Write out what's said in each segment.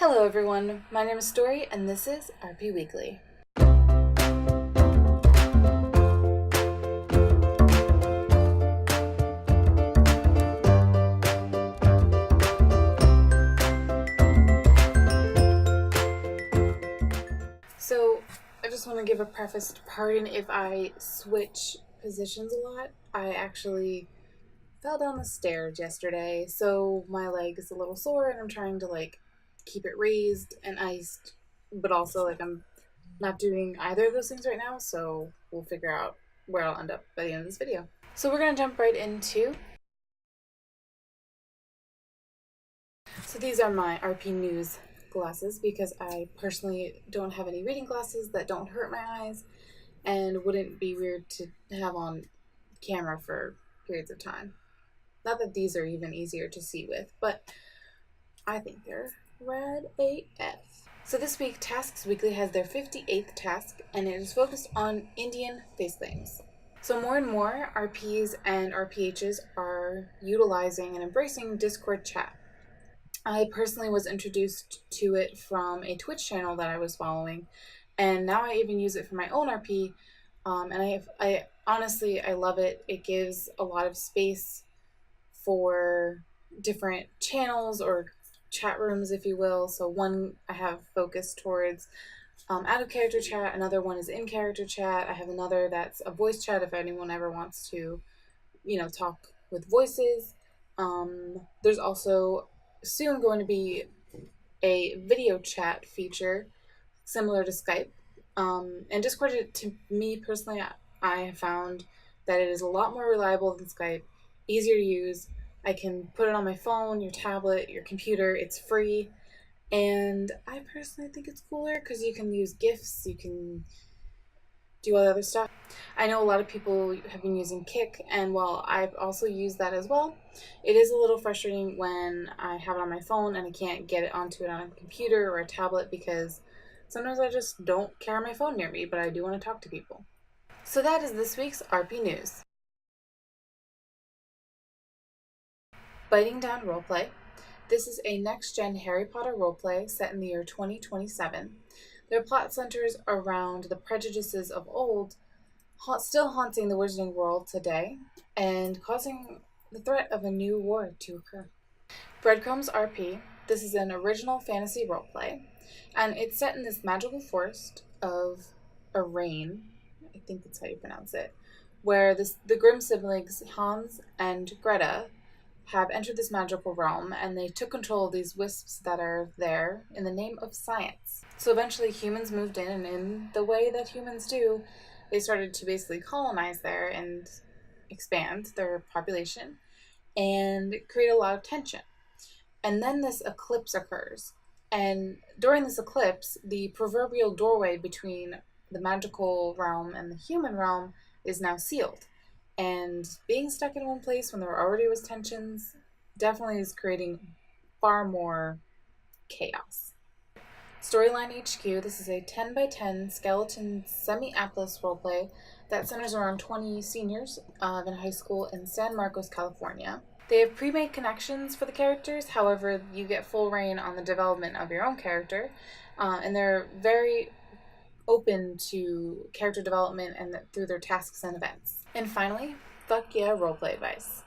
Hello everyone, my name is Stori and this is RP Weekly. So I just want to give a preface to pardon if I switch positions a lot. I actually fell down the stairs yesterday, so my leg is a little sore and I'm trying to keep it raised and iced, but also I'm not doing either of those things right now, so we'll figure out where I'll end up by the end of this video. So we're gonna jump right into. So these are my RP News glasses because I personally don't have any reading glasses that don't hurt my eyes and wouldn't be weird to have on camera for periods of time. Not that these are even easier to see with, but I think they're rad AF. So this week, Tasks Weekly has their 58th task, and it is focused on Indian face claims. So more and more RPs and RPHs are utilizing and embracing Discord chat. I personally was introduced to it from a Twitch channel that I was following, and now I even use it for my own RP, and I honestly love it. It gives a lot of space for different channels or chat rooms, if you will. So one I have focused towards out of character chat, another one is in character chat. I have another that's a voice chat if anyone ever wants to, talk with voices. There's also soon going to be a video chat feature similar to Skype. And Discord, to me personally, I have found that it is a lot more reliable than Skype, easier to use. I can put it on my phone, your tablet, your computer. It's free. And I personally think it's cooler because you can use GIFs, you can do all the other stuff. I know a lot of people have been using Kick, and while I've also used that as well, it is a little frustrating when I have it on my phone and I can't get it onto it on a computer or a tablet because sometimes I just don't carry my phone near me, but I do want to talk to people. So that is this week's RP News. Biting Down Roleplay. This is a next-gen Harry Potter roleplay set in the year 2027. Their plot centers around the prejudices of old, still haunting the wizarding world today, and causing the threat of a new war to occur. Breadcrumbs RP. This is an original fantasy roleplay, and it's set in this magical forest of Arain, I think that's how you pronounce it, where the Grimm siblings Hans and Greta have entered this magical realm, and they took control of these wisps that are there in the name of science. So eventually humans moved in, and in the way that humans do, they started to basically colonize there and expand their population and create a lot of tension. And then this eclipse occurs. And during this eclipse, the proverbial doorway between the magical realm and the human realm is now sealed. And being stuck in one place when there already was tensions definitely is creating far more chaos. Storyline HQ. This is a 10 by 10 skeleton semi-atlas roleplay that centers around 20 seniors in high school in San Marcos, California. They have pre-made connections for the characters, however, you get full reign on the development of your own character, and they're very open to character development and through their tasks and events. And finally, Fuck Yeah Roleplay Advice.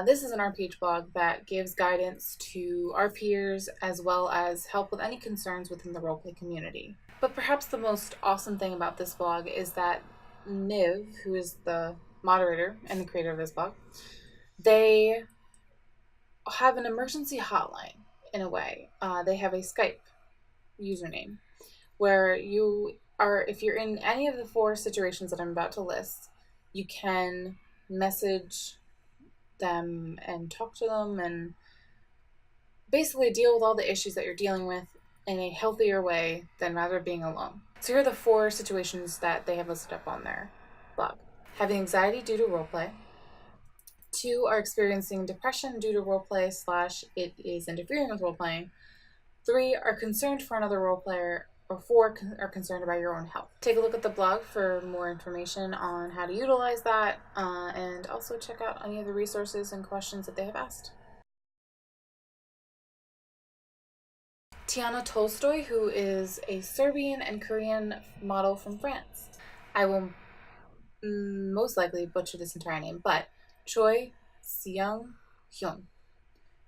This is an RPH blog that gives guidance to RPers as well as help with any concerns within the roleplay community. But perhaps the most awesome thing about this blog is that Niv, who is the moderator and the creator of this blog, they have an emergency hotline in a way. They have a Skype username where if you're in any of the 4 situations that I'm about to list, you can message them and talk to them and basically deal with all the issues that you're dealing with in a healthier way than rather being alone. So here are the 4 situations that they have listed up on their blog. Having anxiety due to roleplay. 2 are experiencing depression due to roleplay / it is interfering with roleplaying. 3 are concerned for another roleplayer, or 4 are concerned about your own health. Take a look at the blog for more information on how to utilize that, and also check out any of the resources and questions that they have asked. Tiana Tolstoy, who is a Serbian and Korean model from France. I will most likely butcher this entire name, but Choi Seung Hyun,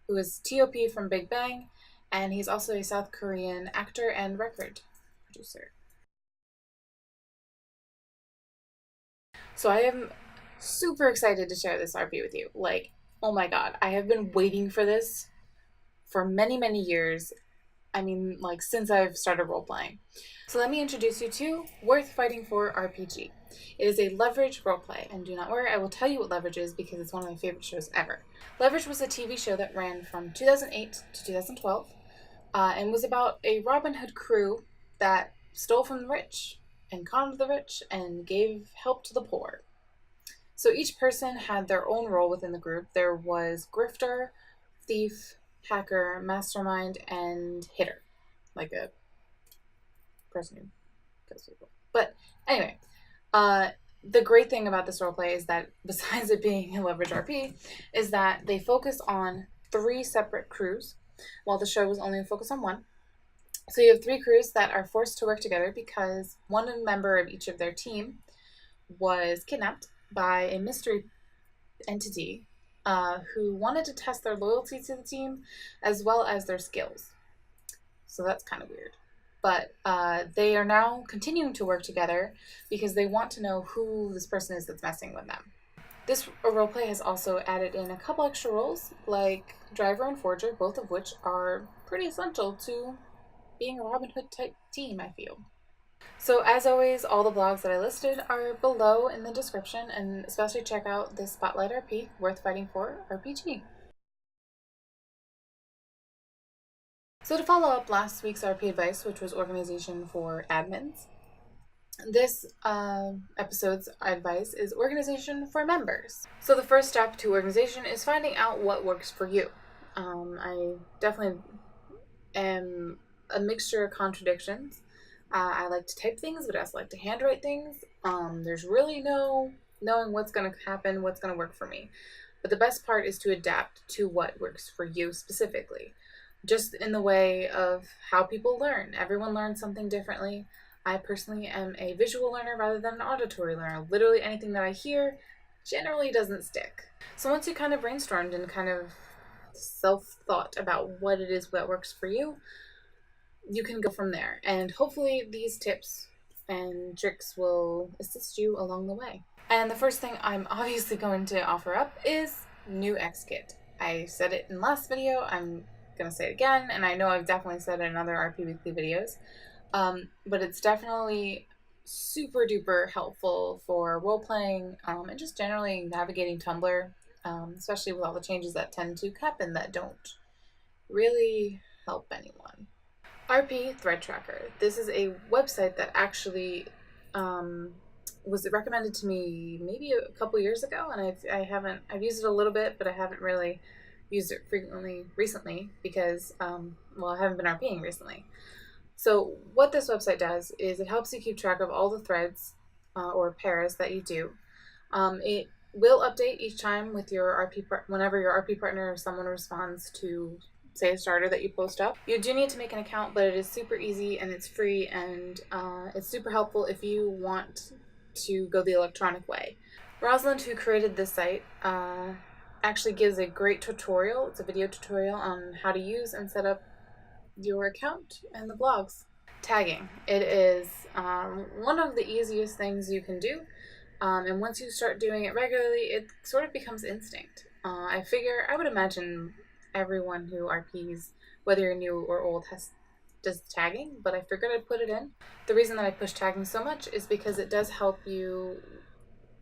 who is T.O.P. from Big Bang, and he's also a South Korean actor and record producer. So I am super excited to share this RP with you. Like, oh my god, I have been waiting for this for many, many years. I mean, like, since I've started role playing. So let me introduce you to Worth Fighting For RPG. It is a Leverage roleplay, and do not worry, I will tell you what Leverage is because it's one of my favorite shows ever. Leverage was a TV show that ran from 2008 to 2012, and was about a Robin Hood crew that stole from the rich and conned the rich and gave help to the poor. So each person had their own role within the group. There was grifter, thief, hacker, mastermind, and hitter, like a person who kills people. But anyway, the great thing about this roleplay is that besides it being a Leverage RP, is that they focus on 3 separate crews, while the show was only focused on 1. So you have 3 crews that are forced to work together because one member of each of their team was kidnapped by a mystery entity who wanted to test their loyalty to the team as well as their skills. So that's kind of weird. But they are now continuing to work together because they want to know who this person is that's messing with them. This roleplay has also added in a couple extra roles, like Driver and Forger, both of which are pretty essential to being a Robin Hood type team, I feel. So as always, all the blogs that I listed are below in the description, and especially check out this Spotlight RP, Worth Fighting For RPG. So to follow up last week's RP advice, which was organization for admins, this episode's advice is organization for members. So the first step to organization is finding out what works for you. I definitely am a mixture of contradictions. I like to type things, but I also like to handwrite things. There's really no knowing what's going to happen, what's going to work for me. But the best part is to adapt to what works for you specifically. Just in the way of how people learn. Everyone learns something differently. I personally am a visual learner rather than an auditory learner. Literally anything that I hear generally doesn't stick. So once you kind of brainstormed and kind of self-thought about what it is that works for you, you can go from there. And hopefully these tips and tricks will assist you along the way. And the first thing I'm obviously going to offer up is New X Kit. I said it in last video, I'm going to say it again, and I know I've definitely said it in other RP Weekly videos, but it's definitely super duper helpful for role-playing and just generally navigating Tumblr, especially with all the changes that tend to happen that don't really help anyone. RP Thread Tracker. This is a website that actually was recommended to me maybe a couple years ago, and I've used it a little bit, but I haven't really used it frequently recently because well, I haven't been RPing recently. So what this website does is it helps you keep track of all the threads or pairs that you do. It will update each time with your RP whenever your RP partner or someone responds to, say, a starter that you post up. You do need to make an account, but it is super easy and it's free, and it's super helpful if you want to go the electronic way. Rosalind, who created this site, actually gives a great tutorial. It's a video tutorial on how to use and set up your account and the blogs. Tagging. It is one of the easiest things you can do, and once you start doing it regularly, it sort of becomes instinct. I would imagine everyone who RPs, whether you're new or old, does tagging, but I figured I'd put it in. The reason that I push tagging so much is because it does help you,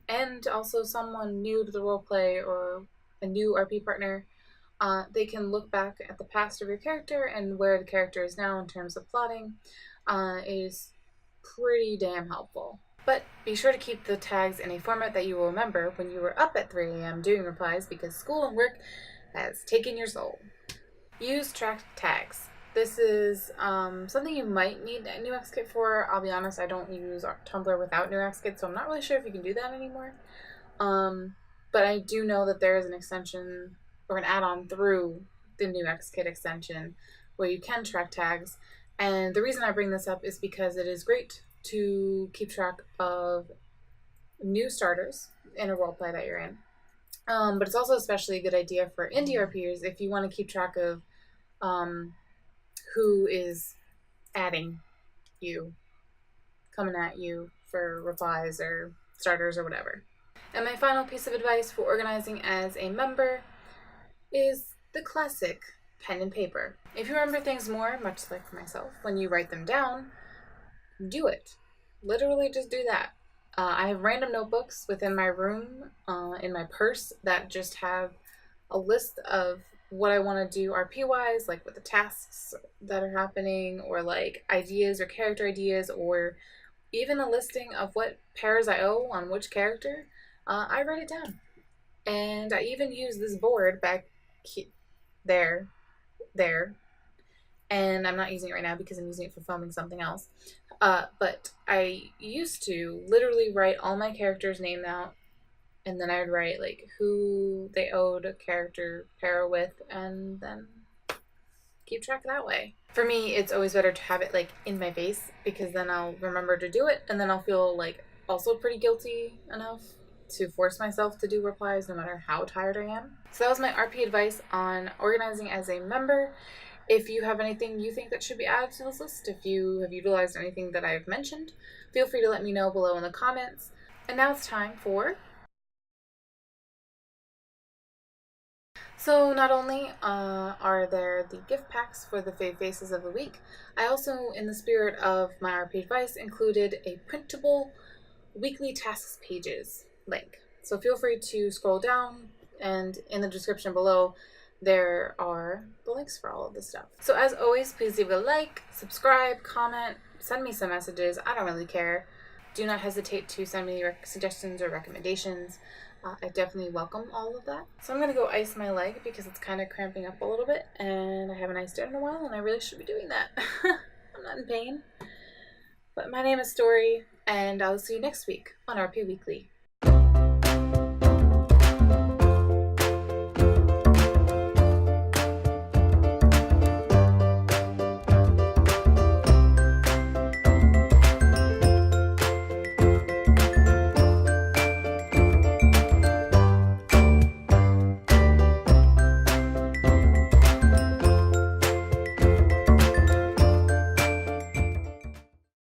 and also someone new to the roleplay or a new RP partner, they can look back at the past of your character and where the character is now in terms of plotting. Is pretty damn helpful. But be sure to keep the tags in a format that you will remember when you were up at 3 a.m. doing replies, because school and work has taken your soul. Use tracked tags. This is something you might need a New X Kit for. I'll be honest, I don't use Tumblr without New X Kit, so I'm not really sure if you can do that anymore. But I do know that there is an extension or an add-on through the New X Kit extension where you can track tags. And the reason I bring this up is because it is great to keep track of new starters in a roleplay that you're in. But it's also especially a good idea for indie RPers if you want to keep track of who is adding you, coming at you for replies or starters or whatever. And my final piece of advice for organizing as a member is the classic pen and paper. If you remember things more, much like myself, when you write them down, do it. Literally just do that. I have random notebooks within my room, in my purse, that just have a list of what I want to do RP wise, like with the tasks that are happening, or like ideas or character ideas, or even a listing of what pairs I owe on which character. I write it down. And I even use this board back there, and I'm not using it right now because I'm using it for filming something else. But I used to literally write all my characters' name out, and then I would write like who they owed a character pair with, and then keep track that way. For me, it's always better to have it like in my face, because then I'll remember to do it, and then I'll feel like also pretty guilty enough to force myself to do replies no matter how tired I am. So that was my RP advice on organizing as a member. If you have anything you think that should be added to this list, if you have utilized anything that I've mentioned, feel free to let me know below in the comments. And now it's time for... So not only are there the gift packs for the Fave Faces of the week, I also, in the spirit of my RP advice, included a printable weekly tasks pages link. So feel free to scroll down, and in the description below there are the links for all of this stuff. So as always, please leave a like, subscribe, comment, send me some messages. I don't really care. Do not hesitate to send me suggestions or recommendations. I definitely welcome all of that. So I'm going to go ice my leg because it's kind of cramping up a little bit, and I haven't iced it in a while, and I really should be doing that. I'm not in pain. But my name is Stori, and I'll see you next week on RP Weekly.